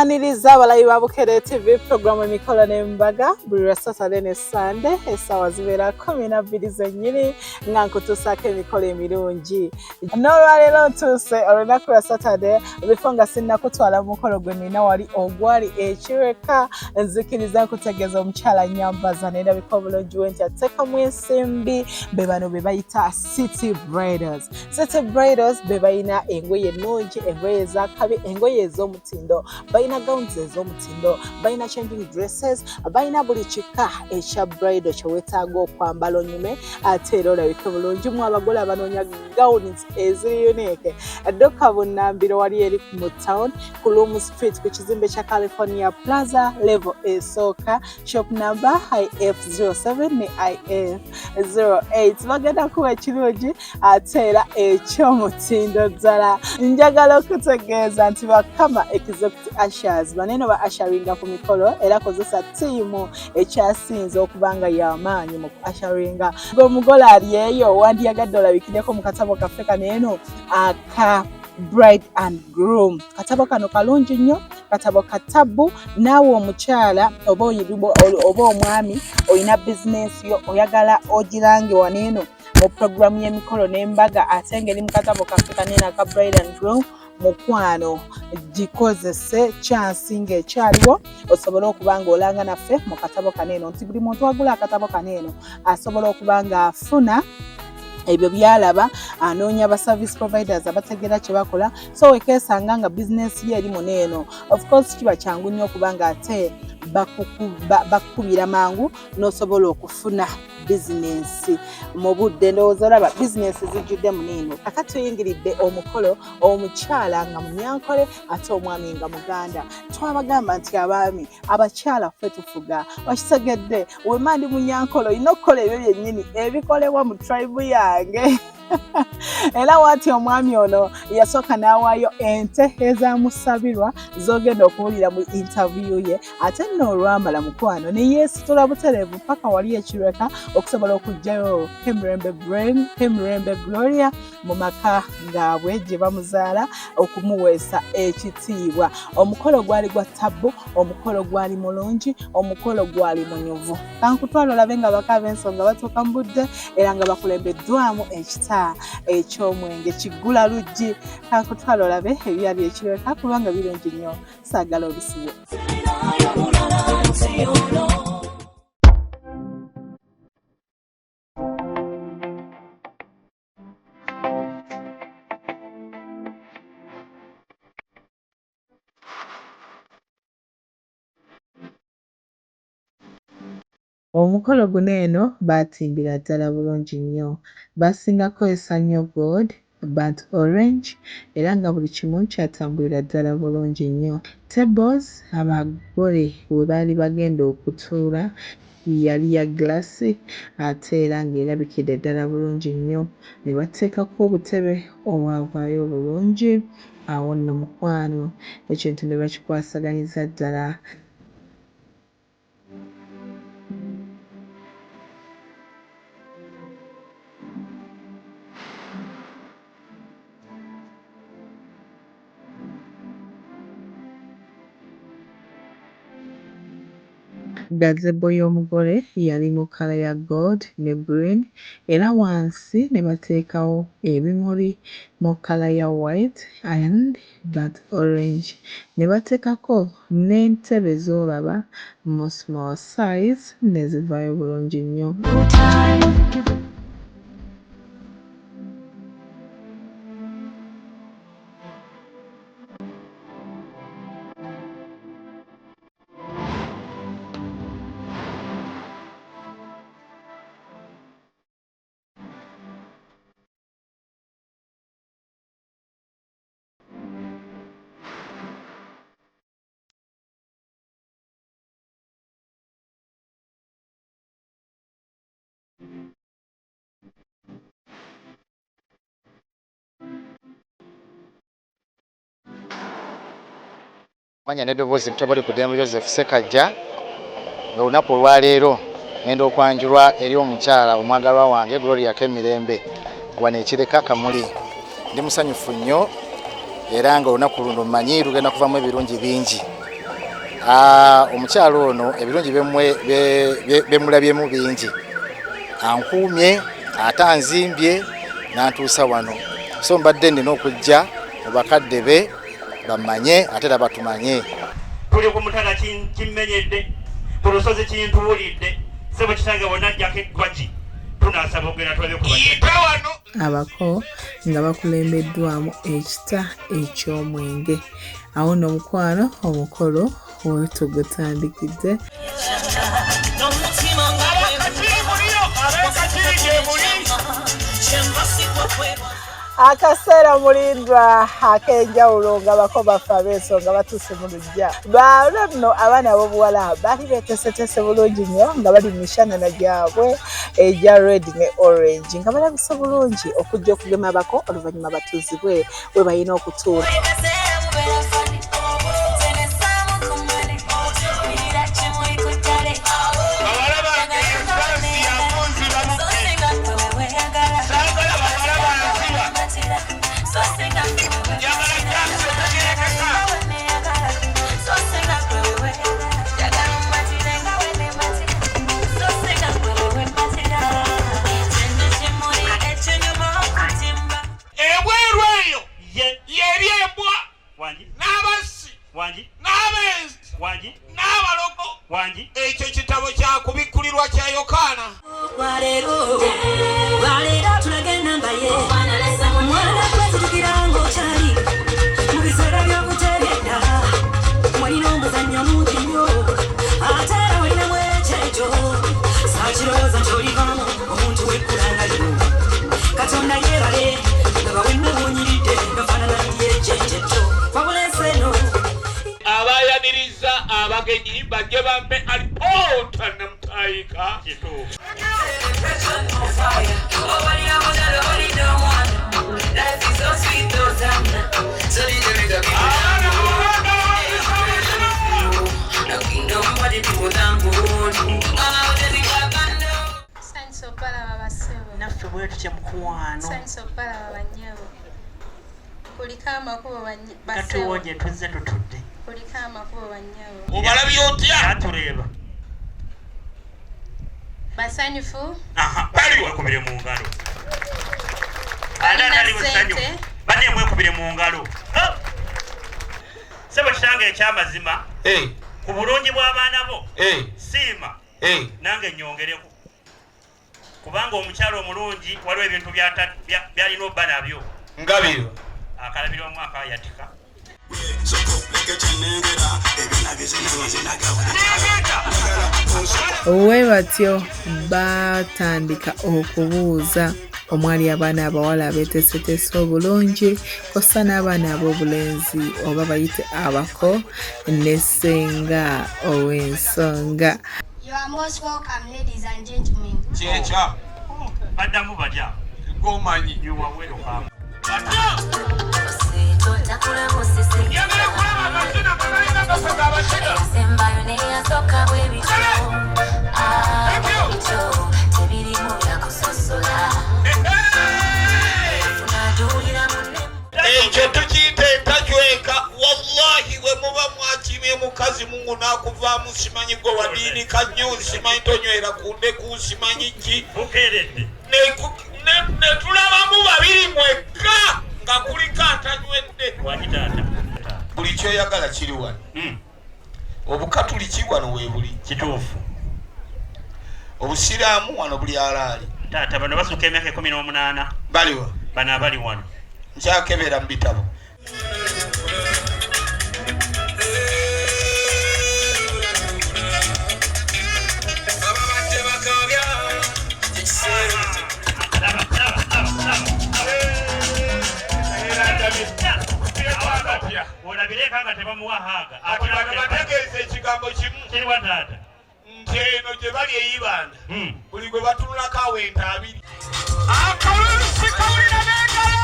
Tubaniriza abalayi ba Bukedde TV programu Emikolo n'Embaga buli Saturday ne Sunday esawa zibera 12 zennyini nga nkutuusako emikolo emirungi. N'olwaleero ntuuse olunaku lwa Saturday before nga sinnakutwala mu mukolo gwe nina wali ogwali Kireka nzikiriza nkutegeeza omukyala Nyambaza n'erabika obulungi nti ateekamu ensimbi be bano be bayita City Bridals. City Bridals be bayina engoye ennungi, engoye ez'akabi, engoye ez'omutindo. Baina gowns ez'omutindo, baina changing dresses, baina buli kika ekya bridal kye weetaaga okwambala onyume ate era olabike bulungi. Mu abagole abanoonya gowns eziri unique. Ddoka Bunnambiro wali eri mu town ku Loom Street ku kizimbe kya California Plaza level esooka shop number IF07 ne IF08. Bagenda kuwa ekirungi ate era eky'omutindo ddala. Njagala okutegeeza nti bakama executive ushers banene ba usharinga ku mikolo era kozesa tiimu ekyasinze okubanga y'amaanyi mu usharinga. Ng'omugole ali eyo wandiyagadde olabikireko mu katabo kaffe kaneeno aka Bride and Groom. Katabo kano kalungi nnyo, katabo katabu. Naawe omukyala oba omwami olina bizinesi yo oyagala ogirange waneeno mu programu y'emikolo n'embaga ate ng'eri mu katabo kaffe kaneeno aka Bride and Groom, mukwano gikozese chance ng'ekyaliwo osobola okuba ng'olanga naffe mu katabo kaneeno nti buli muntu agula akatabo kaneeno asobola okuba ng'afuna ebyo byalaba anoonya ba service providers abategera kye bakola so wekeesanga nga business ye eri muneeno. Of course kiba kyangu nnyo okubanga ate bakubira mangu n'osobola okufuna business mu budde. Ndowooza olaba business zijjudde muneeno. Kaka tuyingiridde omukolo omukyala nga munyankole ate omwami nga muganda. Twabagamba nti abaami abakyala ffe tufuga wakitegedde wema ndi munyankolo olina okukola ebyo byennyini ebikolebwa mu tribe yange. Era wati omwami ono yasooka n'awaayo ente ezamusabirwa zogenda okuwulira mu interview ye ate nno olwamala mukwano ne yeesitula butereevu paka wali Kireka okusobola okugjayo Kimerembe Gloria mu maka gaabwe gye bamuzaala okumuweesa ekitiibwa. Omukolo gwali gwa ttabbu, omukolo gwali mulungi, omukolo gwali munyuvu. Kankutwala olabe nga bakaba ensonga batuuka mu budde era nga bakulembeddwamu ekita eky'omwenge kiggula luggi. Kankutwala olabe ebyali Kireka kubanga birungi nnyo saagala obisibe. Omukolo guno eno baatimbira ddala bulungi nnyo. Basingako essanyu gold, burnt orange era nga buli kimu kyatambulira ddala bulungi nnyo. Tables abagole we baali bagenda okutuula yali ya glaasi ate era ng'erabikidde ddala bulungi nnyo. Ne bateekako obutebe obwavaayo obulungi awo nno mukwano ekintu ne bakikwasaganyiza ddala. Gazebo y'omugole yali mu kkala ya gold ne green era wansi ne bateekawo ebimuli mu kkala ya white and burnt orange. Ne bateekako n'entebe z'olaba mu small size ne zivaayo bulungi nnyo. Manya n'eddoboozi Balikuddembe Joseph Sekajja ng'olunaku olwaleero ngenda okwanjulwa eri omukyala omwagalwa wange Gloria Kimerembe wano e Kireka Kamuli. Ndi musanyufu nnyo era nga olunaku luno mmanyi lugenda kuvamu ebirungi bingi. omukyalo ono ebirungi bemulabyemu bingi. Ankuumye ate anzimbye n'antuusa wano. So mbadde nina okujja mu bakadde be bamanye ate era batumanye. Tuli ku mutala kimmenyedde, ku lusozi kintuulidde, sebo kitange wonna ajjako eggwaji. Tunasaba okugenda tulabe ku wano. Abako nga bakulembeddwamu ekita eky'omwenge. Awo nno omukwano omukolo wetugutandikidde. Akaseera mulindwa ak'enjawulo nga bako baffe ab'ensonga batuuse mu luggya. Baalo nno abaana ab'obuwala baali beeteeseteese bulungi nnyo nga bali mu mishanana gyabwe egya red ne orange nga balabise bulungi okujja okugema bako oluvannyuma batuuzibwe we balina okutuula. Ekyo kitabo kya kubikkulirwa kya Yokaana. Abayaniriza abagenyi bajje bampe alipoota namutayika kituufu. Naffe bwe tutya mukwano. Katuwonye tuzze tutudde. Obalabye otya? Atuleeba. Basanyufu. Bali wakubire mu ngalo. Ali basanyufu. Bane mwekubire mu ngalo. Sebo kitange ekyamazima. Ku bulungi bw'abaana bo. Siima. Nange nyongereko. Kubanga omukyalo omulungi waliwo ebintu byalina obba nabyo. Ngabiro. Akalabira omwaka yatika. Bwe batyo batandika okubuuza omwali abaana abawala abeeteeseteese obulungi kosa n'abaana ab'obulenzi oba bayite abako ne ssenga ow'ensonga. You are most welcome, ladies and gentlemen. Checha. Badamu baja. Gomanyi. You are welcome. Ekyo tukiyita entajweka. Wallahi we muba mwakimye mukazi Mungu n'akuvaamu simanyi gwe wa ddiini kanyu simanyi tonywera ku ndeku simanyi ki. Bukedde. Ne tulabamu babiri mwekka nga kuliko atanywedde. Wagitaata. Buli kyoyagala kiri wano. Obukatuliki wano weebuli. Kituufu. Obusiraamu wano buli alaali. Taata bano basuka emyaka 18. Baliwa. Bano abali wano. Nkyakebera mu bitabo. Olabireka tebamuwahaga. Bategeeza ekigambo kimu. Kiriwa taata. Nti eno gye bali eyibanda. Buli gwe batunulako awenta 2. Akalunsi kawulira n'engalo.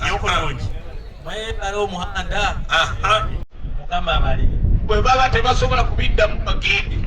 yokulungi mwebala omuhanda mukama bali bwe baba tebasobola kubiddamu magindi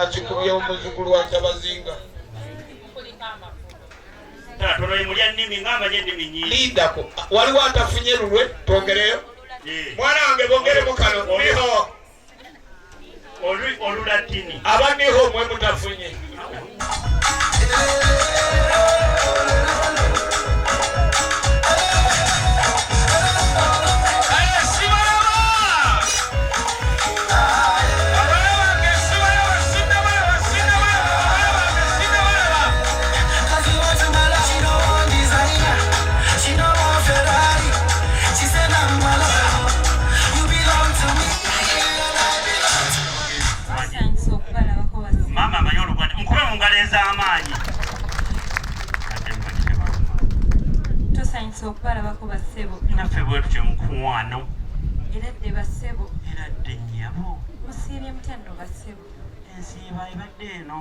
akikubye omuzukulu wa Kyabazinga lindako waliwo atafunye lulwe twongereyo mwana wange bongeremu kano niho olulatini aba niho mwe mutafunye okubalabako bassebo naffe bwetu kyemukuwano era dde bassebo era dde nnyabo musiibye mutya nno bassebo ensiiba ebadde eno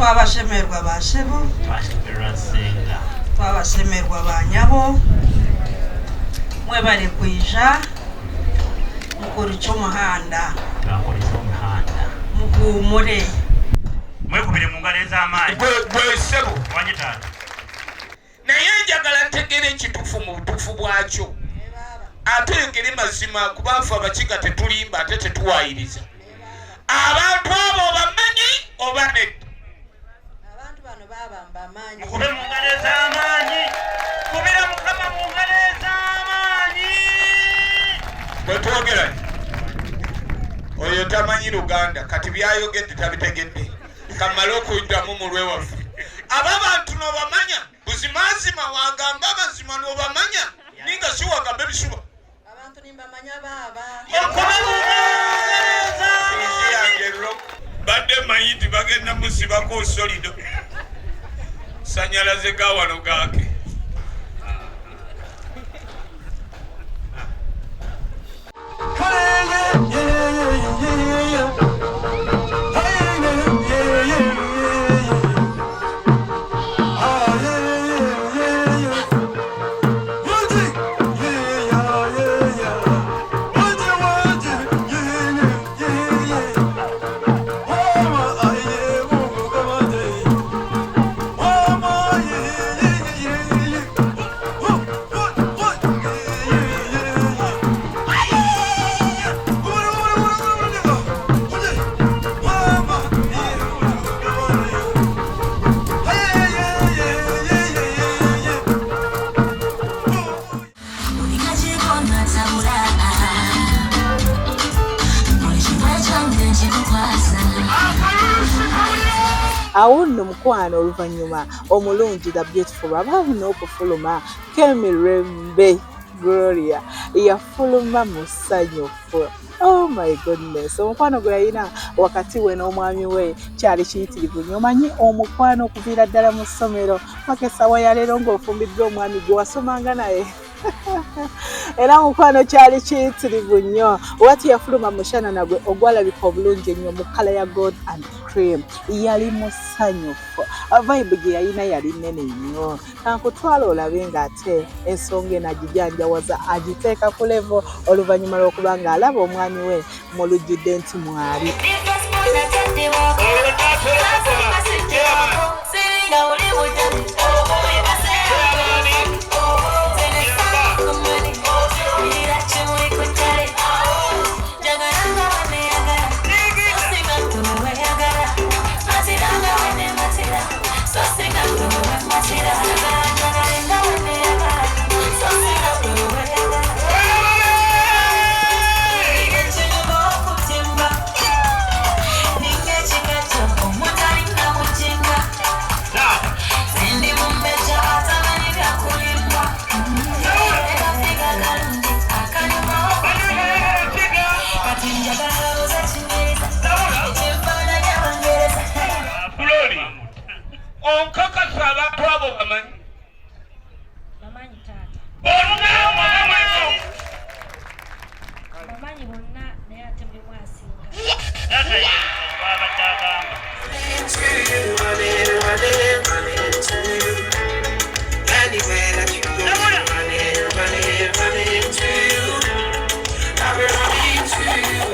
twabashemerwa bashebo twabashemerwa banyabo mwebale kwija mukora icy'umuhanda muhumure mwekubire mu ngalo ez'amaanyi gwesebo wanyitaata naye njagala ntegere ekituufu mu butuufu bwakyo ate engeri mazima kubafu abakiga tetulimba ate tetuwayiriza abantu abo obamanyi oba nedda mukube mu ngalo ez'amaanyi kubira mukama mu ngalo ez'amaanyi bwetwogera oyo tamanyi Luganda kati byayogedde tabitegedde kamala okuddamu mulwe waffe aba bantu n'obamanya buzimazima wagamba amazima n'obamanya ninga si wagamba ebisuba abantu nimbamanya baaba mukube mu ngalo ez'amaanyi badde mayiti bagenda musibako solido sanyalaze gawano gake awo nno mukwano oluvannyuma omulungi the beautiful abaabina okufuluma Kimerembe Gloria yafuluma musanyufu. Oh my goodness, omukwano gwe yalina wakati we n'omwami we kyali kiyitirivu nnyo. Omanyi omukwano okuviira ddala mu ssomero paka essaawa ya leero ng'ofumbiddwa omwami gwe wasomanga naye. Era mukwano kyali kiyitirivu nnyo. Wati yafuluma mushana nagwe ogwalabika obulungi ennyo mu kkala ya gold and cream. Yali musanyufu. Vibe gye yalina yali nnene nnyo. Kankutwala olabe ng'ate ensonga enagijanjawaza agiteeka ku level oluvannyuma lw'okuba ng'alaba omwami we mu lujjudde nti mwali.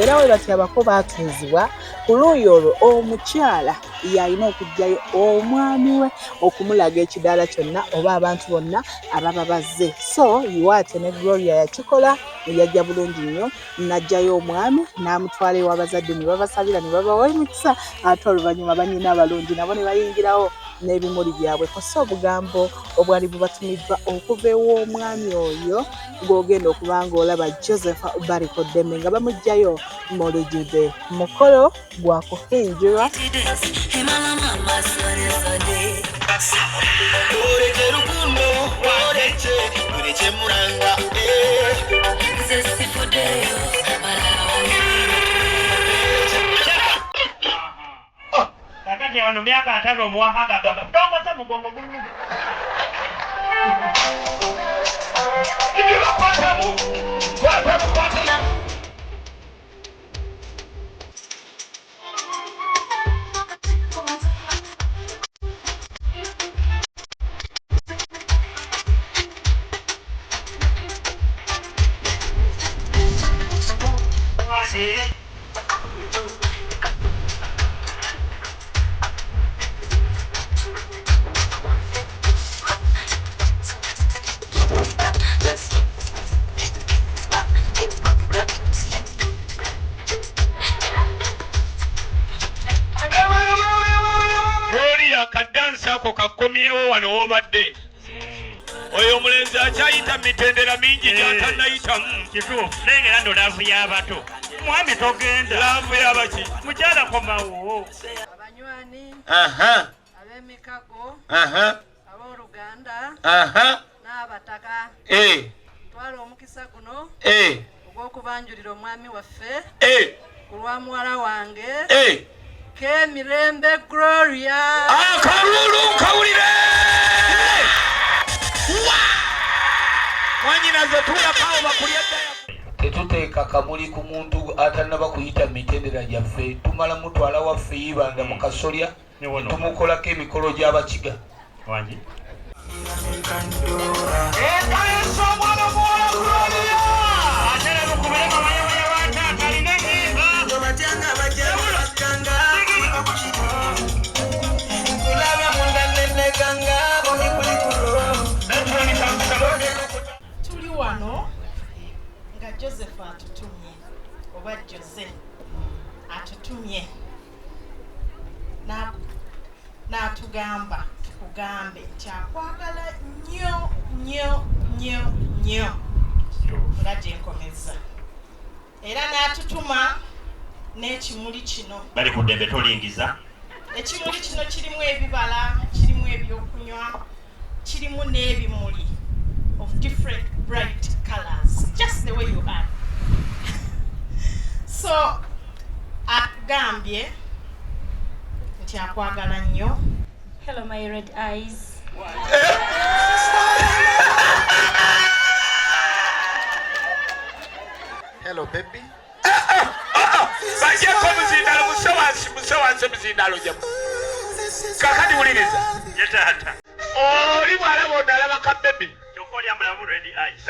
Era we bati abako baatuuzibwa ku luuyi olwo omukyala yalina okuggyayo omwami we okumulaga ekidaala kyonna oba abantu bonna ababa bazze. So yiwaate ne Gloria yakikola yajja bulungi nnyo n'aggyayo omwami n'amutwala ew'abazadde ne babasabira ne babawa emikisa ate oluvannyuma bannyina abalungi nabo ne bayingirawo n'ebimuli byabwe kosa obugambo obwali bubatumiddwa okuva ew'omwami oyo ng'ogenda okuba ng'olaba Joseph Balikuddembe nga bamuggyayo mu lujjudde mukolo gwa kuhingira. Wano miaka atano muwahanga tongoza mugongo gumu kakomyewo wano wobadde oyo omulenzi akyayita mitendera mingi gy'atannayitamu kituufu lengera ndo laavu y'abato mwami togenda laavu y'abaki mukyala komawo abanywani ab'emikago abooluganda n'abataka twala omukisa guno ogw'okubanjulira omwami waffe ku lwa muwala wange Kimerembe Gloria. Akalulu kawulire. Mwanyina zetuya kawo bakulyedde. Tetuteeka kamuli ku muntu atannaba kuyita mitendera gyaffe tumala mutwala waffe yibanda mu kasolya tumukolako emikolo gy'abakiga wangi tuli wano nga Joseph atutumye oba Jose atutumye n'atugamba tukugambe nti akwagala nnyo nnyo nnyo nnyo nga gye nkomeza era n'atutuma n'ekimuli kino Balikuddembe tolingiza ekimuli kino kirimu ebibala kirimu ebyokunywa kirimu n'ebimuli of different bright colors just the way you are. So agambye nti akwagala nnyo. Hello, my red eyes. Hello baby. Bajja ko muzindalo musawansi muzindalo jamu. Kakati uliriza. Yetata. Oli bwala bondalaba ka baby. Chokoli amulamu red eyes.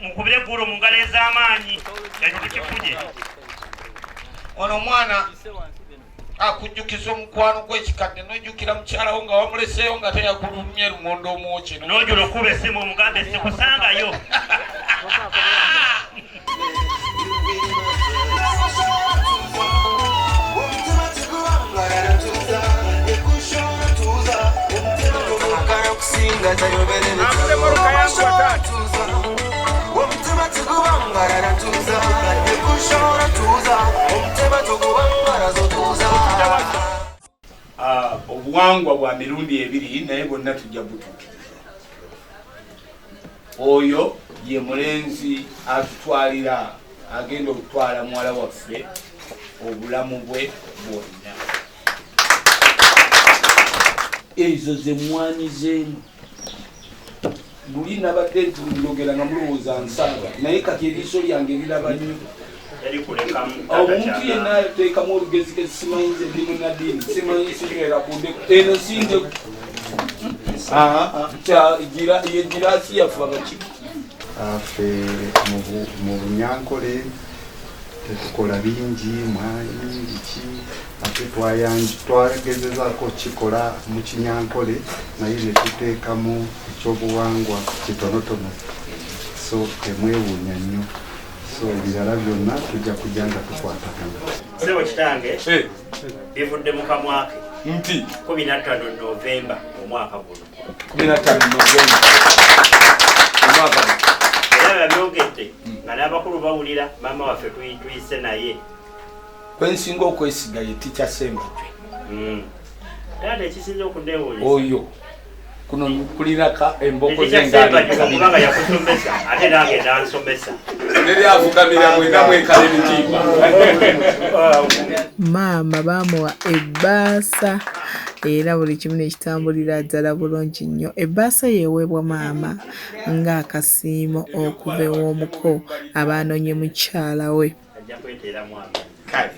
Mukubire guru mungalo ez'amaanyi ekyo tukifuje. Ono mwana akujjukiza omukwano gw'ekikadde n'ojjukira mukyalawo nga wamuleseeyo nga teyakulumye lumondo omwoki n'ojula okuba essimu omugambe sikusangayo. Obuwangwa bwa mirundi ebiri naye bonna tujja butuukiriza. Oyo ye mulenzi atutwalira agenda okutwala muwala waffe obulamu bwe bwonna. Ezo ze mmwanyi zeemu luli nabadde ntulogera nga mulowooza nsanga naye kati eriiso lyange liraba nnyo. Omuntu yenna ateekamu olugezigezi simanyize ndi munaddiini simanyi sinywera ku ndeku eno sindeku ye giraasi yaffe abakiiko. Ffe mu Bunyankole tetukola bingi mwanyi biki ate twagezezaako kikola mu Kinyankole naye ne tuteekamu ekyobuwangwa kitonotono so temwewuunya nnyo. So ebirala byonna tujja kujja nga tukwatagana. Sebo kitange bivudde mu kamwake nti 15 Novemba omwaka guno. 15 Novemba omwaka guno. Era byongedde nga n'abakulu bawulira maama waffe tuyise naye. Kwensinga okwesiga ye Teacher Sembajwe. Taata ekisinza okundeewuuliza. Oyo kuno kuliraka emboko z'engaali yakusomesa ate nange nansomesa neryafukamira mwena mwekala ebitiibwa. Maama baamuwa ebbaasa era buli kimu nekitambulira ddala bulungi nnyo. Ebbaasa yeeweebwa maama ng'akasiimo okuva ew'omuko abaanoonye mukyala we. ajja kweteeramu Kale.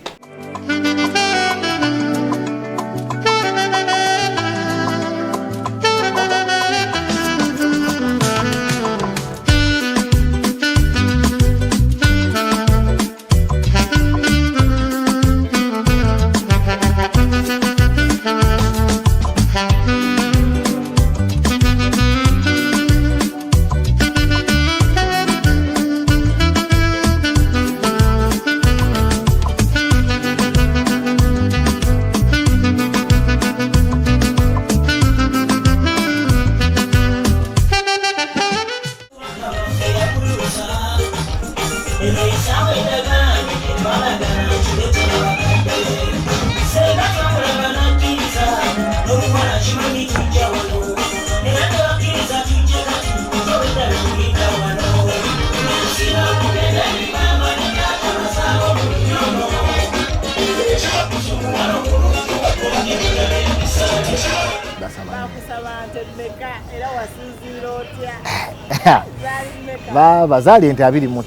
Bazaali ente 25.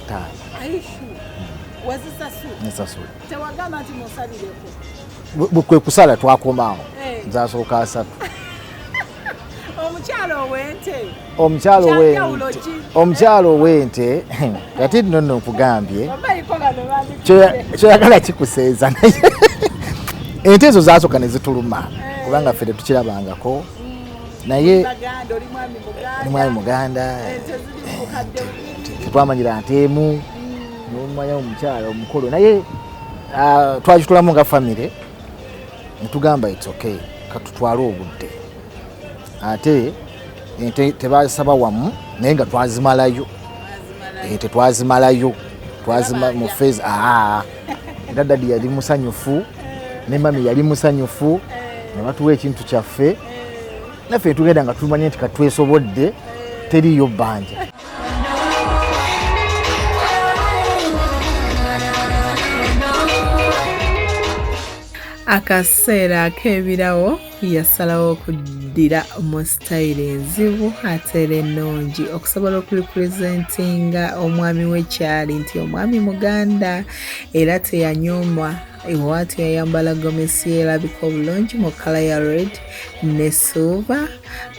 Wazisasula. Tewagamba nti musalireko. Kwe kusala twakomaawo. Nzasooka 3. omukyalo ow'ente kati nno nkugambye kyoyagala kikuseeza naye ente ezo zaasooka ne zituluma kubanga ffe tetukirabangako naye ni mwami muganda tetwamanyira nte emu nomumanya omukyala omukulu naye twakitulamu nga famire netugamba it's okay katutwale obudde ate ente tebasaba wamu naye nga twazimalayo tetwazimalayo mu fezi era dadi yali musanyufu ne mami yali musanyufu ne batuwa ekintu kyaffe naffe tugenda nga tumanye nti katwesobodde teriyo bbanja. Akaseera ak'ebirawo yasalawo okuddira mu sitayiro enzibu ate era ennungi okusobola okurepresentinga omwami w'ekyali nti omwami muganda era teyanyoomwa ewaati yayambala gomesi erabika obulungi mu kala ya red ne silver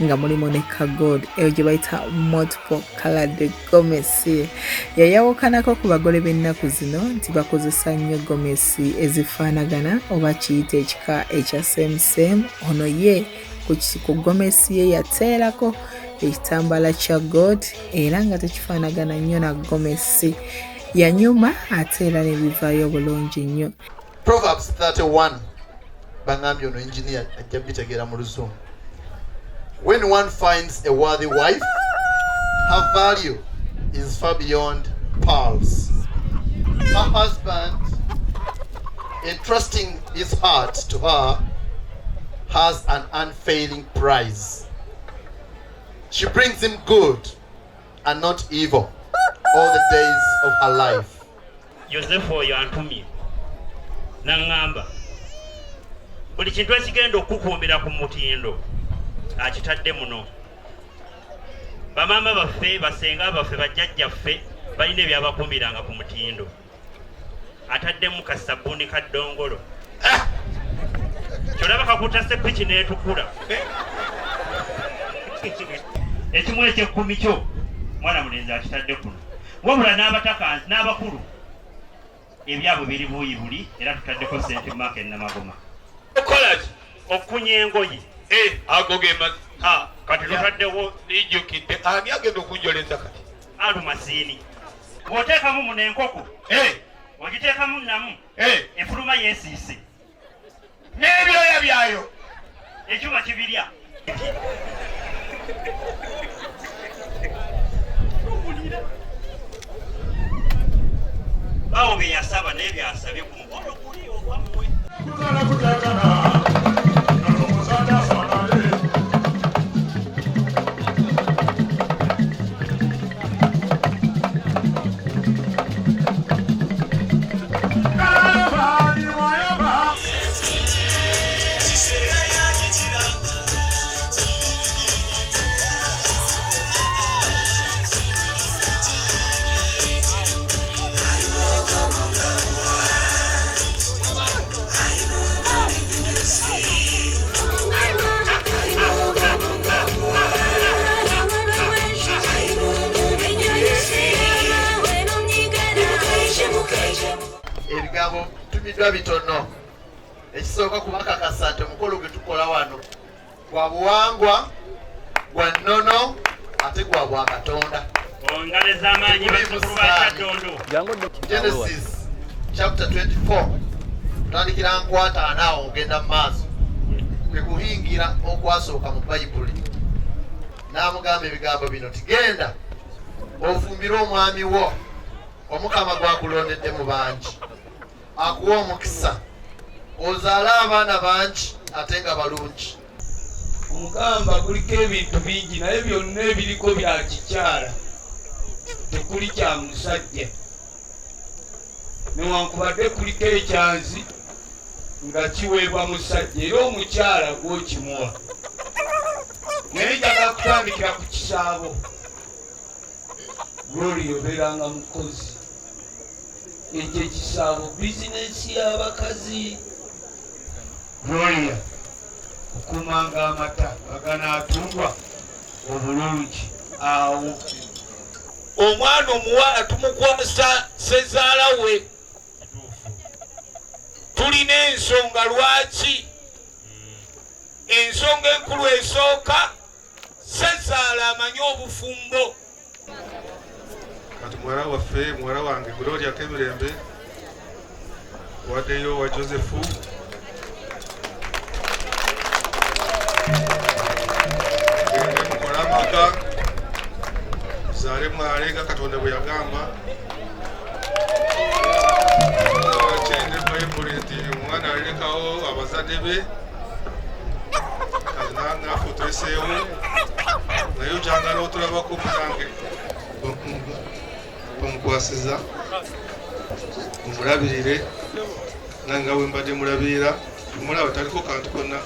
nga mulimu ne kagold eyo gye bayita multiple colored gomesi. Yayawukanako ku bagole b'ennaku zino nti bakozesa nnyo gomesi ezifaanagana oba kiyita ekika ekya same ono ye ku gomesi ye yateerako ekitambala kya gold era nga tekifaanagana nnyo na gomesi yanyuma ate era ne bivaayo bulungi nnyo. Proverbs 31 bangambye ono engineer ajja bitegeera mu Luzungu. When one finds a worthy wife, her value is far beyond pearls. Her husband, entrusting his heart to her, has an unfailing prize. She brings him good and not evil all the days of her life. Joseph oyo antumye nangamba buli kintu ekigenda okukuumira ku mutindo akitadde muno. Bamama baffe basenga baffe bajjajjaffe balina ebyabakuumiranga ku mutindo ataddemu kasabuni kaddongolo kyolaba kakuta sepiki n'etukula ekimu eky'ekkumi kyo mwana mulenzi akitadde kuno wabula n'abatakanzi n'abakulu ebyabwe biri buuyi buli era tutaddeko sente market namagoma okolaki okunya engoye agogema kati tutaddewo nijjukidde ani agenda okunjoleza kati alumasiini bw'oteekamu muno enkoko ogiteekamu namu efuluma yeesiise n'ebyoya byayo ekyuma kibirya bawo bye yasaba naye byasabye ku mukono guli ogwammwe. Ebigambo tumiddwa bitono ekisooka kubakakasa nti omukolo gwe tukola wano gwa buwangwa gwa nnono ate gwa bwa Katonda. Genesis chapter 24 tutandikira nkwata anaawo ogenda mu maaso kwe kuhingira okwasooka mu Bayibuli. N'amugamba ebigambo bino tigenda ofumbire omwami wo omukama gwakulondedde mu bangi akuwa omukisa ozaale abaana bangi ate nga balungi. Omugamba kuliko ebintu bingi naye byonna ebiriko bya kikyala tekuli kya musajja newankubadde kuliko ekyanzi nga kiweebwa musajja era omukyala gwokimuwa naye njagala kutandikira ku kisaabo. Gloria obeeranga mukozi ekyo ekisaabo bizinesi y'abakazi. Gloria okumanga amata aganaatundwa obulungi awo omwana omuwala tumukwasa sezaala we tulina ensonga lwaki ensonga enkulu esooka sezaala amanye obufumbo kati muwala waffe muwala wange Gloria Kimerembe waddeyo wa Joseph mukola amaka zaale mwalenga Katonda bwe yagamba kyende bayibuli nti omwana alekawo abazadde be naafe tuleseewo naye okyagala otulabako munange omukwasiza omulabirire nanga bwe mbadde mulabirira mulaba taliko kantu konna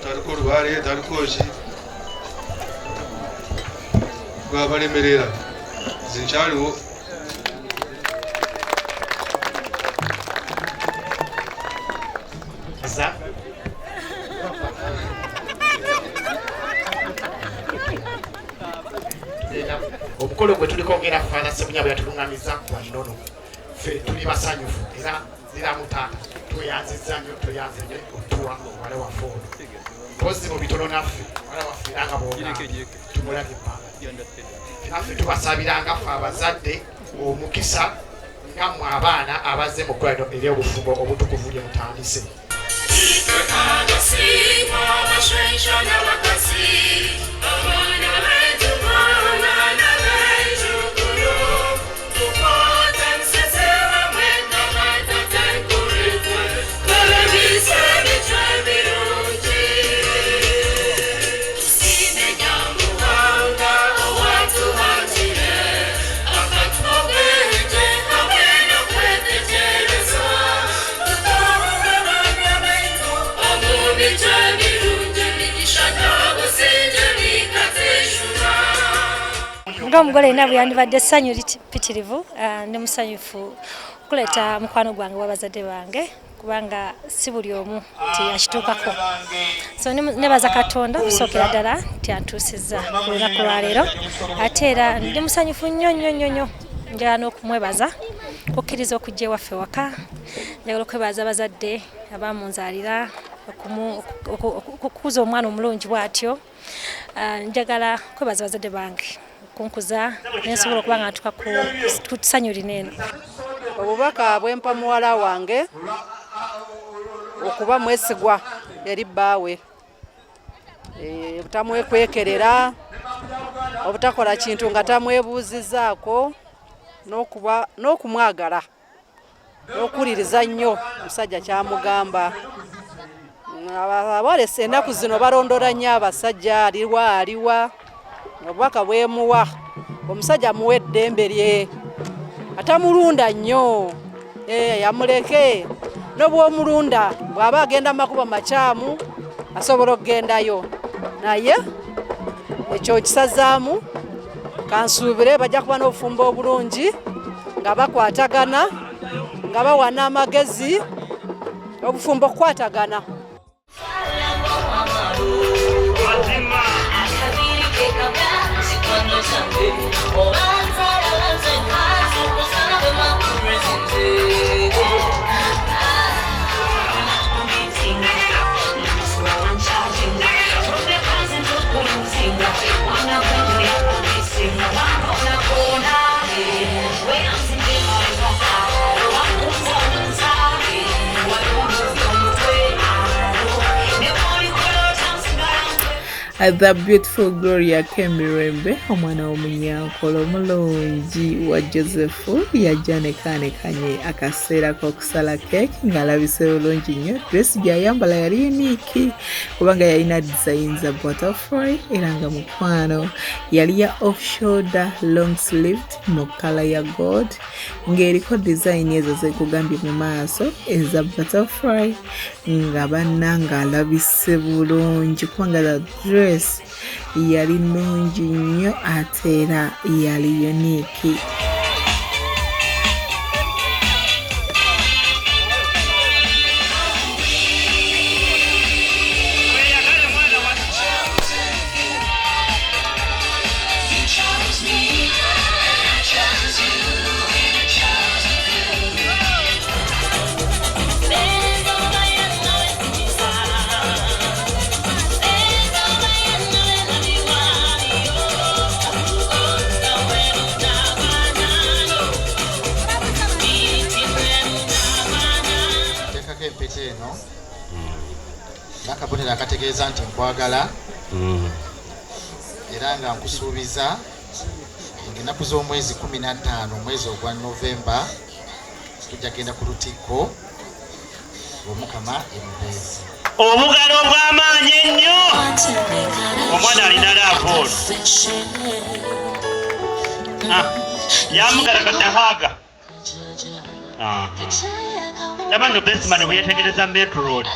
taliko lubaale taliko ki gwabalemerera zinkyaliwo omukolo gwe tuliko ngera kufaana semunyabo yatuluŋŋamiza wanono ffe tuli basanyufu era ziramu taata tweyanziza nnyo tweyanzire otuwa omuwala waffe ono mpozi mu bitono naffe omuwala waffe era nga bwogambye tumulabye ebbanga naffe tubasabiranga ffe abazadde omukisa nga mmwe abaana abazze mu ggwaliro ery'obufumbo obutukuvu lye mutandise omugole ina bwe yandibadde essanyu lipitirivu ndi musanyufu okuleeta mukwano gwange w'abazadde bange kubanga si buli omu nti akituukako so nebaza Katonda okusookera ddala nti antuusizza ku lunaku lwaleero ate era ndi musanyufu nnyo nnyo nnyo nnyo njagala n'okumwebaza kukkiriza okujja ewaffe waka njagala okwebaza abazadde abamunzaalira okukuza omwana omulungi bw'atyo njagala kwebaza abazadde bange kunkuza nensobola okuba nga ntuuka ku ssanyu lino. Obubaka bwempa muwala wange okuba mwesigwa eri bbaawe butamwekwekerera obutakola kintu nga tamwebuuzizaako n'okumwagala n'okuwuliriza nnyo omusajja kyamugamba. Abalese ennaku zino balondola nnyo abasajja aliwa obubaka bwemuwa omusajja amuwa eddembe lye atamulunda nnyo yamuleke n'obwomulunda bw'aba agenda makuba makyamu asobola okugendayo naye ekyo kisazaamu kansuubire bajja kuba n'obufumbo obulungi nga bakwatagana nga bawana amagezi obufumbo okukwatagana. The beautiful Gloria Kimerembe omwana w'omunyankolo omulungi wa Joseph yajja nekanekanye akaseera k'okusala keeki ng'alabise bulungi nnyo. Dress gy'ayambala yali unique kubanga yalina design za butterfly era nga mukwano yali ya off shoulder long sleeved mu kala ya gold ng'eriko design ezo zekugambye mu maaso eza butterfly nga bannanga alabise bulungi kubanga the dress yali nnungi nnyo ate era yali unique. empeta eno n'akabonero akategeeza nti nkwagala era nga nkusuubiza ng'ennaku z'omwezi 15 omwezi ogwa Novemba tujja genda ku lutikko lw'Omukama Empeezi. Obugalo bw'amaanyi ennyo omwana alina laapoolo yamugalagaddehaaga yabanno besimane bwe yetegereza Metro Road.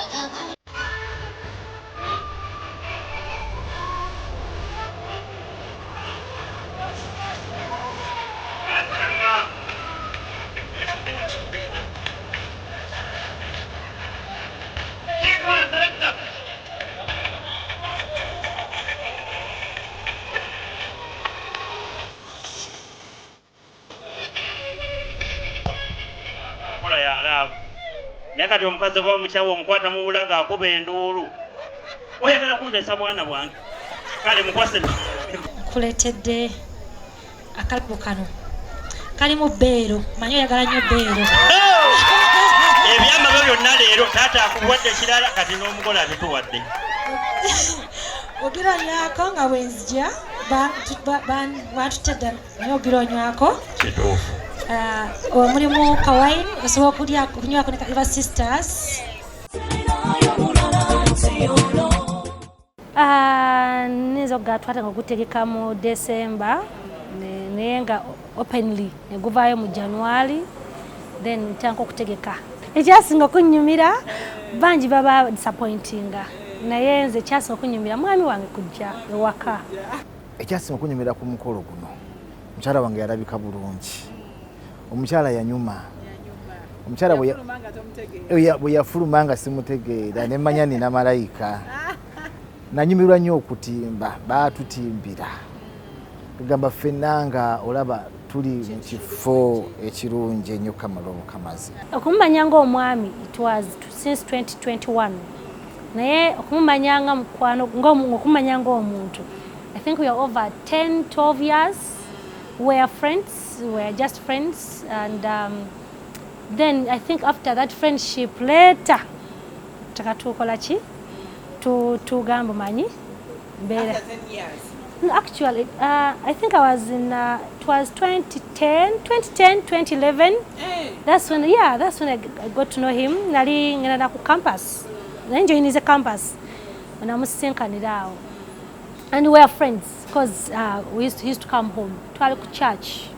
Kati omukazi oba omukyawe omukwata mu bulaga akuba enduulu oyagala kundeesa bwana bwange kale mukwase kuletedde akalipo kano kalimu beero manyi oyagala nnyo beero ebyambalo byonna leero taata akuwadde kirala kati n'omukola abituwadde ogironywako nga bwenzija bantutedde naye ogironywako kituufu mulimu kawaini osobola kunywako ne River Sisters. Nizo gatwata nga gutegeka mu December naye nga openly ne guvaayo mu January then ntandika okutegeka. Ekyasinga okunyumira bangi baba disappointinga naye nze ekyasinga okunyumira mwami wange kujja ewaka. Ekyasinga okunyumira ku mukolo guno mukyala wange yalabika bulungi. Omukyala yanyuma. Omukyala bwe yafuluma nga simutegeera ne mmanya nina malayika. Nanyumirwa nnyo okutimba, baatutimbira. Tugamba ffenna nga olaba tuli mu kifo ekirungi ennyo kamala obukamazi. Okumumanya ng'omwami it was since 2021. Naye okumumanya nga mukwano ng'okumumanya ng'omuntu. I think we are over 10-12 years. We are friends, we were just friends, and then I think after that friendship later takatukolaki tugamba manyi mbere. After 10 years? No, actually I think I was in it was 2011. Hey. That's when I got to know him. Nali ngenda ku campus nanjoyinize a campus namusenkanirawo and we were friends because he used to come home twali ku church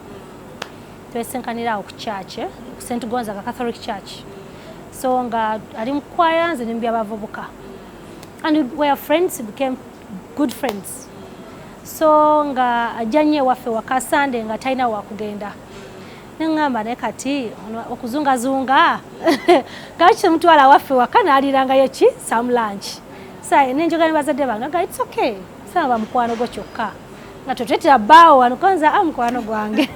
twesenkanirawo ku church St. Gonzaga Catholic Church so nga ali mukwaya nze nembi abavubuka and we were friends, we became good friends so nga ajanye waffe waka Sunday nga talina wakugenda nengamba ne kati okuzungazunga gachi mutwala waffe waka nalirangayo ki some lunch sai nenjogani bazadde banga it's okay saba mukwano go kyokka nga totwetera bawo anukonza mukwano gwange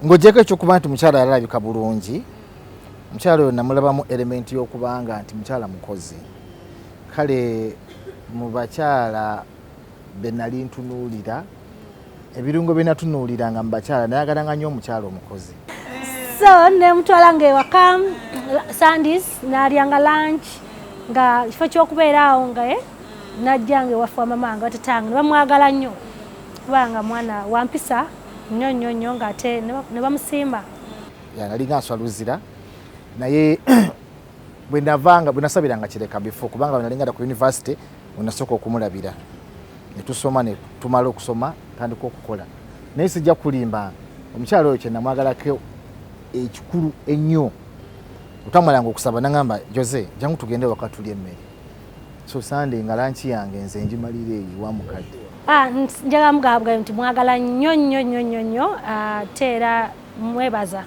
ngojeko ekyokuba nti mukyala yalabika bulungi mukyala oyo namulabamu element y'okubanga nti mukyala mukozi kale mu bakyala benali ntunuulira ebirungo byenatunuulira nga mu bakyala nayagalanga nnyo omukyala omukozi so ne mutwala ng'ewaka Sundays nalyanga lunch nga kifo ky'okubeeraawo nga najjange wafa mamanga watatange ne bamwagala nnyo kubanga mwana wampisa nnyo nga ate ne bamusimba nali nganswaluzira naye bwe nasabiranga Kireka before kubanga nali ngenda ku university unasooka okumulabira ne tusoma ne tumala okusoma tandika okukola naye sijja kulimba omukyalo oyo kye namwagalako ekikulu ennyo utamalanga okusaba nangamba Jose jangu tugende waka tulye emmere so Sunday nga lanchi yange nze njimalire eyi wa mukadde njaga mugabwa nti mwagala nnyo teera mwebaza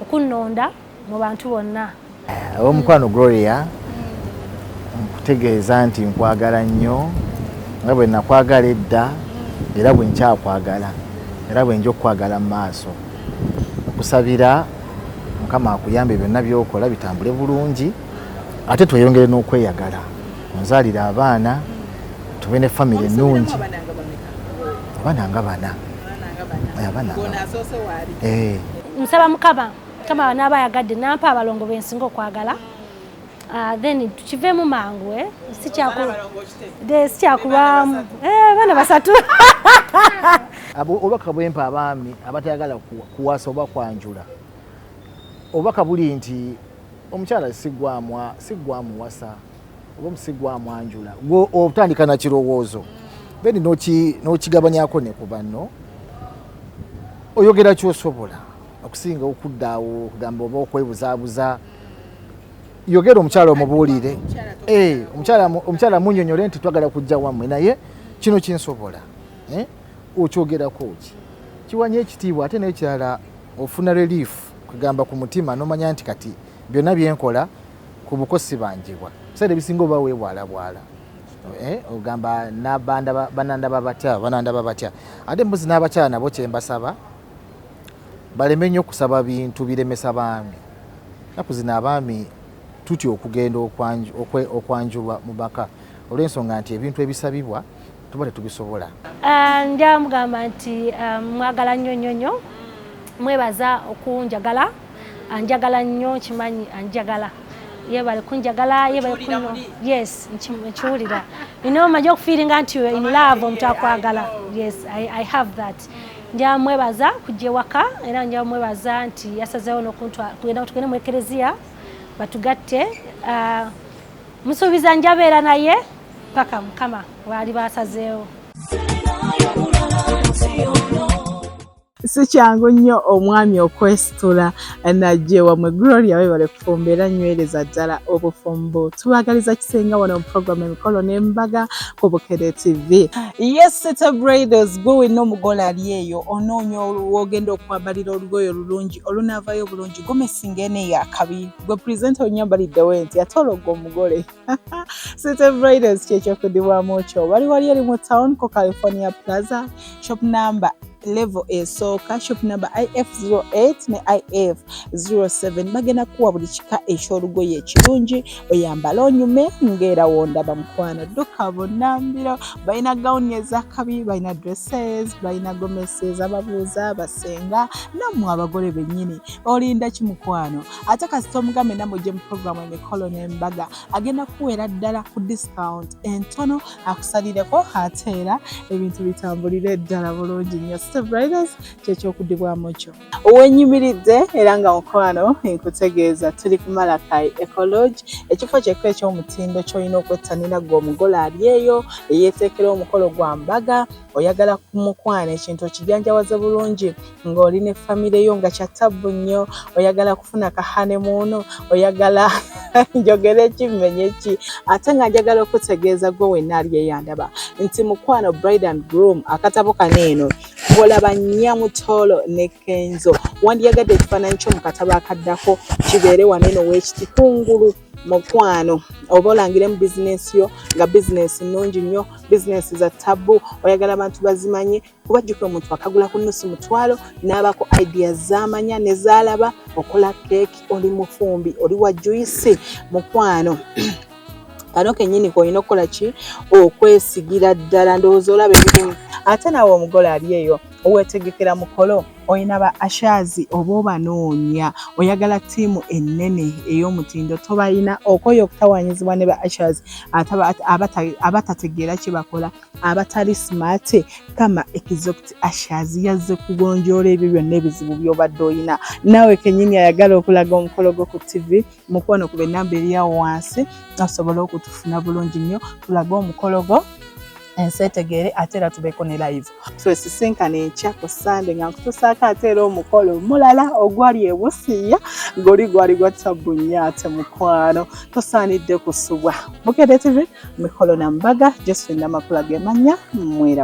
okunnonda mu bantu bonna omukwano Gloria nkutegeeza nti nkwagala nnyo nga bwe nakwagala edda era bwe nkyakwagala era bwe nja okukwagala mu maaso okusabira Mukama akuyambe byonna byokola bitambule bulungi ate tweyongere n'okweyagala onzaalira abaana tube ne family ennungi abaana nga bana nsaba Mukama n'aba yagadde nampa abalongo bensinga okwagala then tukivemu mangu sikyakulwamu bana basatu obubaka bwempa abaami abatayagala kuwasa oba kwanjula obubaka buli nti omukyala siggwamu wasa oba omusiggwamu anjula gwe otandika na kirowoozo then n'okigabanyako ne ku banno oyogera kyosobola okusinga okuddaawo okugamba oba okwebuzaabuza yogera omukyala omubuulire omukyala munyonyole nti twagala kujja wammwe naye kino kinsobola okyogerako ki kiwanya ekitiibwa ate n'ekirala ofuna relief kugamba ku mutima n'omanya nti kati byonna byenkola ku bukosi banjibwa biseera ebisinga oba weebwalabwala ogamba banandaba batya ate mbuzi n'abakyala nabo kyembasaba baleme nnyo okusaba bintu biremesa baami naku zino abaami tutya okugenda okwanjulwa mu maka olw'ensonga nti ebintu ebisabibwa tuba tetubisobola. Njamugamba nti mwagala nnyo mwebaza okunjagala anjagala nnyo kimanyi anjagala yebale kunjagala yebale kuno yes nkiwulira majja okufiiringa nti in love omuntu akwagala yes I have that njamwebaza kujja ewaka era njamwebaza nti yasazeewo tugende mu ekereziya batugatte musuubiza njabeera naye paka mukama waali basazeewo. Si kyangu nnyo omwami okwesitula najje wamwe Gloria webale kufumbeera nywereza ddala obufumbo tubagaliza kisenga wano mu program Emikolo n'Embaga ku Bukedde TV. Yes, Celebratory gwe wenna omugole ali eyo onoonya wogenda okwambalira olugoye olulungi olunaavayo bulungi gumesinga ene yakabi gwe presenter onyambaliddewo nti atologa omugole. Celebratory kyekyokudibwamu kyo wali eri mu town ko California Plaza shop number level esooka shop number IF08 ne IF07 bagenda kuwa buli kika eky'olugoye ekirungi oyambala onyume ng'era wondaba mukwano dduka bonnambiro balina gawuni ezakabi balina dresses balina gomeses ababuuza abasenga nammwe abagole bennyini olinda ki mukwano ate kasita omugambe namujje mu programu Emikolo n'Embaga agenda kuweera ddala ku discount entono akusalireko ate era ebintu bitambulire ddala bulungi nnyo. Celebratory kyekyokudibwamu kyo owenyimiridde era nga mukwano nkutegeeza tuli ku Malakai Ecology ekifo kyekka eky'omutindo ky'olina okwettanira gwe omugole ali eyo eyeeteekera omukolo gwa mbaga oyagala kumukwano ekintu okijjanjawaze bulungi ng'oli ne famire yo nga kyatabbu nnyo oyagala kufuna kahanemuuno oyagala njogere kimenye ki ate nga njagala okutegeeza gwe wenna ali eyandaba nti mukwano bride and groom akatabo kaneeno olaba Nyamutolo ne Kenzo wandiyagadde ekifaananyi kyo mu katabo akaddako kibeere waneeno w'ekitungulu mukwano oba olangire mu bizinesi yo nga bizinesi nnungi nnyo bizinesi za tabu oyagala abantu bazimanye kubajjuka omuntu akagula ku nnusu mutwalo n'abako ideas z'amanya ne zaalaba okola keeki oli mufumbi oli wa juice mukwano kano kennyini koolina okukola ki okwesigira ddala ndowooza olaba ebirimu ate naawe omugole ali eyo oweetegekera mukolo oyina ba ashazi oba obanoonya oyagala ttiimu ennene ey'omutindo tobalina okoye okutawanyizibwa ne ba ashazi abatategeera kye bakola abatali smart kama exotic ashazi yazze kugonjoola ebyo byonna ebizibu by'obadde oyina naawe kennyini ayagala okulaga omukolo gwo ku TV mukwano ku bennamba eri awo wansi asobola okutufuna bulungi nnyo tulaga omukolo gwo ensetegere ate era tubeeko ne live so esisinkane enkya ku Sunday nga nkutusaako ate era omukolo mulala ogwali ebusiya ng'oli gwali gwa ttabbu nnyo ate mukwano tosaanidde kusubwa. Bukedde TV Emikolo n'Embaga Josephine Namakula ge mannya mwera.